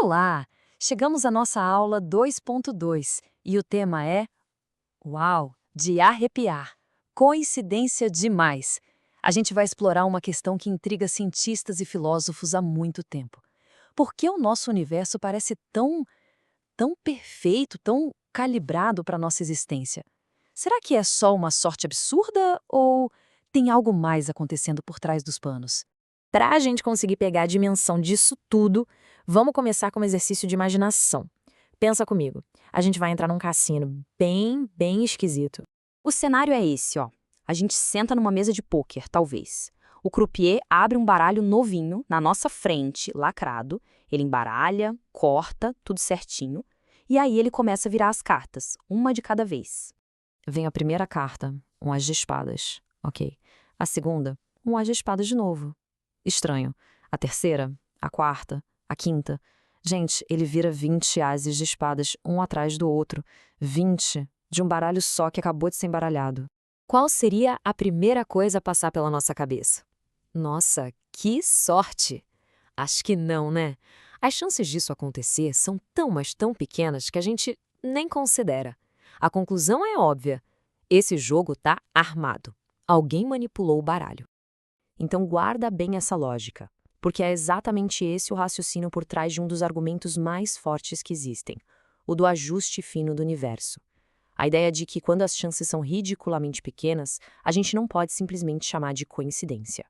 Olá! Chegamos à nossa aula 2.2 e o tema é Uau! De arrepiar. Coincidência demais! A gente vai explorar uma questão que intriga cientistas e filósofos há muito tempo. Por que o nosso universo parece tão perfeito, tão calibrado para a nossa existência? Será que é só uma sorte absurda ou tem algo mais acontecendo por trás dos panos? Para a gente conseguir pegar a dimensão disso tudo, vamos começar com um exercício de imaginação. Pensa comigo, a gente vai entrar num cassino bem esquisito. O cenário é esse, ó. A gente senta numa mesa de pôquer, talvez. O croupier abre um baralho novinho na nossa frente, lacrado. Ele embaralha, corta, tudo certinho. E aí ele começa a virar as cartas, uma de cada vez. Vem a primeira carta, um as de espadas. Ok. A segunda, um as de espadas de novo. Estranho. A terceira, a quarta, a quinta. Gente, ele vira 20 ases de espadas, um atrás do outro. 20 de um baralho só que acabou de ser embaralhado. Qual seria a primeira coisa a passar pela nossa cabeça? Nossa, que sorte! Acho que não, né? As chances disso acontecer são tão, mas tão pequenas que a gente nem considera. A conclusão é óbvia. Esse jogo tá armado. Alguém manipulou o baralho. Então guarda bem essa lógica, porque é exatamente esse o raciocínio por trás de um dos argumentos mais fortes que existem, o do ajuste fino do universo. A ideia de que quando as chances são ridiculamente pequenas, a gente não pode simplesmente chamar de coincidência.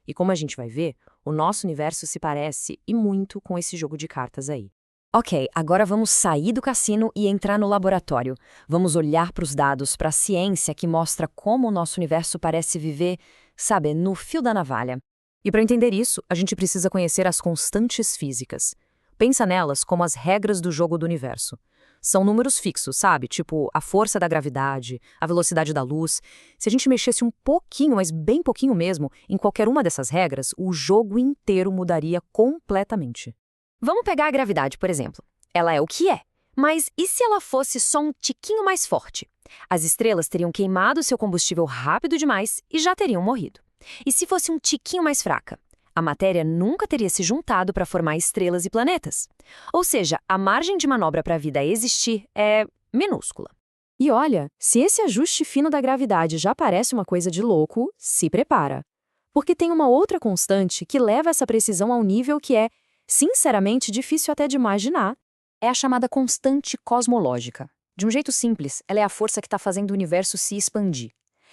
E como a gente vai ver, o nosso universo se parece e muito com esse jogo de cartas aí. Ok, agora vamos sair do cassino e entrar no laboratório. Vamos olhar para os dados, para a ciência que mostra como o nosso universo parece viver, sabe, no fio da navalha. E para entender isso, a gente precisa conhecer as constantes físicas. Pensa nelas como as regras do jogo do universo. São números fixos, sabe? Tipo a força da gravidade, a velocidade da luz. Se a gente mexesse um pouquinho, mas bem pouquinho mesmo, em qualquer uma dessas regras, o jogo inteiro mudaria completamente. Vamos pegar a gravidade, por exemplo. Ela é o que é. Mas e se ela fosse só um tiquinho mais forte? As estrelas teriam queimado seu combustível rápido demais e já teriam morrido. E se fosse um tiquinho mais fraca? A matéria nunca teria se juntado para formar estrelas e planetas. Ou seja, a margem de manobra para a vida existir é minúscula. E olha, se esse ajuste fino da gravidade já parece uma coisa de louco, se prepara. Porque tem uma outra constante que leva essa precisão a um nível que é, sinceramente, difícil até de imaginar. É a chamada constante cosmológica. De um jeito simples, ela é a força que está fazendo o universo se expandir.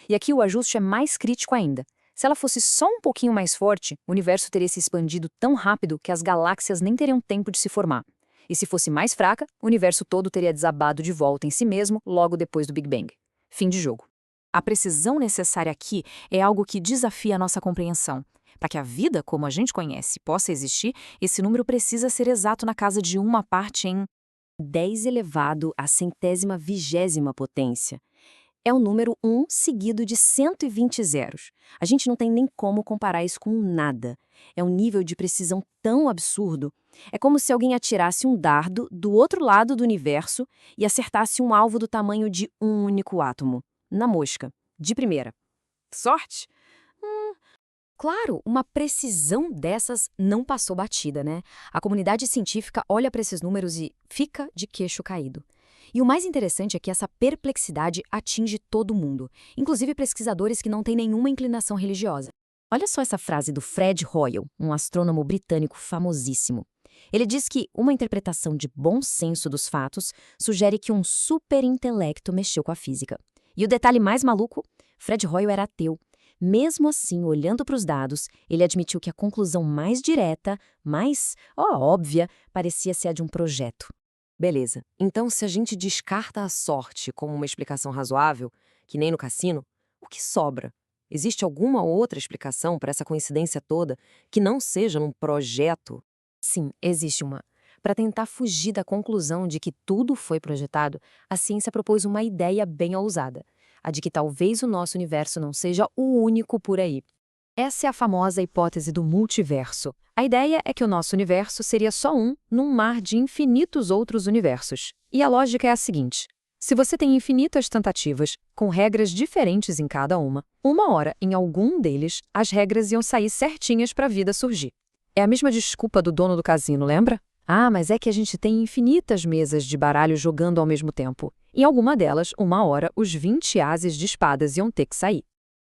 E aqui o ajuste é mais crítico ainda. Se ela fosse só um pouquinho mais forte, o universo teria se expandido tão rápido que as galáxias nem teriam tempo de se formar. E se fosse mais fraca, o universo todo teria desabado de volta em si mesmo logo depois do Big Bang. Fim de jogo. A precisão necessária aqui é algo que desafia a nossa compreensão. Para que a vida, como a gente conhece, possa existir, esse número precisa ser exato na casa de uma parte em 10 elevado à 120ª potência. É o número 1 seguido de 120 zeros. A gente não tem nem como comparar isso com nada. É um nível de precisão tão absurdo. É como se alguém atirasse um dardo do outro lado do universo e acertasse um alvo do tamanho de um único átomo. Na mosca. De primeira. Sorte? Claro, uma precisão dessas não passou batida, né? A comunidade científica olha para esses números e fica de queixo caído. E o mais interessante é que essa perplexidade atinge todo mundo, inclusive pesquisadores que não têm nenhuma inclinação religiosa. Olha só essa frase do Fred Hoyle, um astrônomo britânico famosíssimo. Ele diz que uma interpretação de bom senso dos fatos sugere que um superintelecto mexeu com a física. E o detalhe mais maluco? Fred Hoyle era ateu. Mesmo assim, olhando para os dados, ele admitiu que a conclusão mais direta, mais óbvia, parecia ser a de um projeto. Beleza, então se a gente descarta a sorte como uma explicação razoável, que nem no cassino, o que sobra? Existe alguma outra explicação para essa coincidência toda que não seja um projeto? Sim, existe uma. Para tentar fugir da conclusão de que tudo foi projetado, a ciência propôs uma ideia bem ousada, a de que talvez o nosso universo não seja o único por aí. Essa é a famosa hipótese do multiverso. A ideia é que o nosso universo seria só um num mar de infinitos outros universos. E a lógica é a seguinte: se você tem infinitas tentativas, com regras diferentes em cada uma hora, em algum deles, as regras iam sair certinhas para a vida surgir. É a mesma desculpa do dono do cassino, lembra? Ah, mas é que a gente tem infinitas mesas de baralho jogando ao mesmo tempo. Em alguma delas, uma hora, os 20 ases de espadas iam ter que sair.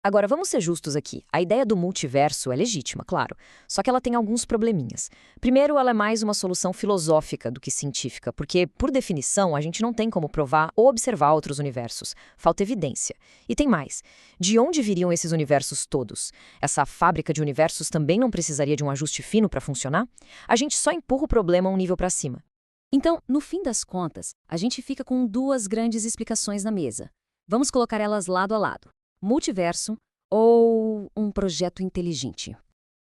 Agora, vamos ser justos aqui. A ideia do multiverso é legítima, claro, só que ela tem alguns probleminhas. Primeiro, ela é mais uma solução filosófica do que científica, porque, por definição, a gente não tem como provar ou observar outros universos. Falta evidência. E tem mais. De onde viriam esses universos todos? Essa fábrica de universos também não precisaria de um ajuste fino para funcionar? A gente só empurra o problema um nível para cima. Então, no fim das contas, a gente fica com duas grandes explicações na mesa. Vamos colocar elas lado a lado. Multiverso ou um projeto inteligente?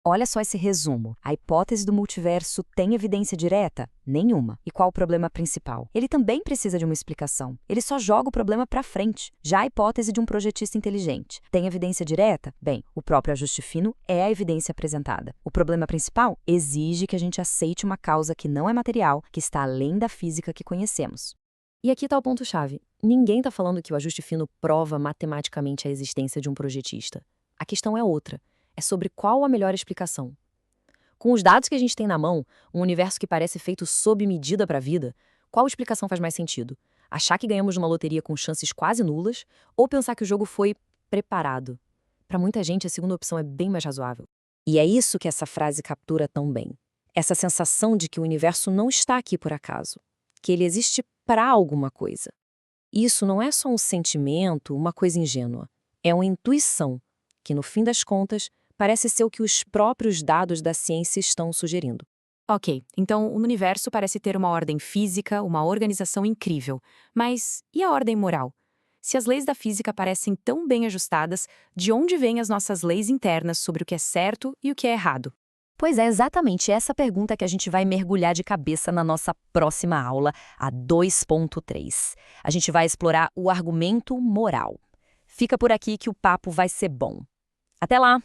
Olha só esse resumo. A hipótese do multiverso tem evidência direta? Nenhuma. E qual o problema principal? Ele também precisa de uma explicação. Ele só joga o problema para frente. Já a hipótese de um projetista inteligente tem evidência direta? Bem, o próprio ajuste fino é a evidência apresentada. O problema principal exige que a gente aceite uma causa que não é material, que está além da física que conhecemos. E aqui está o ponto-chave. Ninguém está falando que o ajuste fino prova matematicamente a existência de um projetista. A questão é outra. É sobre qual a melhor explicação. Com os dados que a gente tem na mão, um universo que parece feito sob medida para a vida, qual explicação faz mais sentido? Achar que ganhamos numa loteria com chances quase nulas ou pensar que o jogo foi preparado? Para muita gente, a segunda opção é bem mais razoável. E é isso que essa frase captura tão bem. Essa sensação de que o universo não está aqui por acaso, que ele existe para alguma coisa. Isso não é só um sentimento, uma coisa ingênua. É uma intuição, que no fim das contas parece ser o que os próprios dados da ciência estão sugerindo. Ok, então o universo parece ter uma ordem física, uma organização incrível. Mas e a ordem moral? Se as leis da física parecem tão bem ajustadas, de onde vêm as nossas leis internas sobre o que é certo e o que é errado? Pois é exatamente essa pergunta que a gente vai mergulhar de cabeça na nossa próxima aula, a 2.3. A gente vai explorar o argumento moral. Fica por aqui que o papo vai ser bom. Até lá!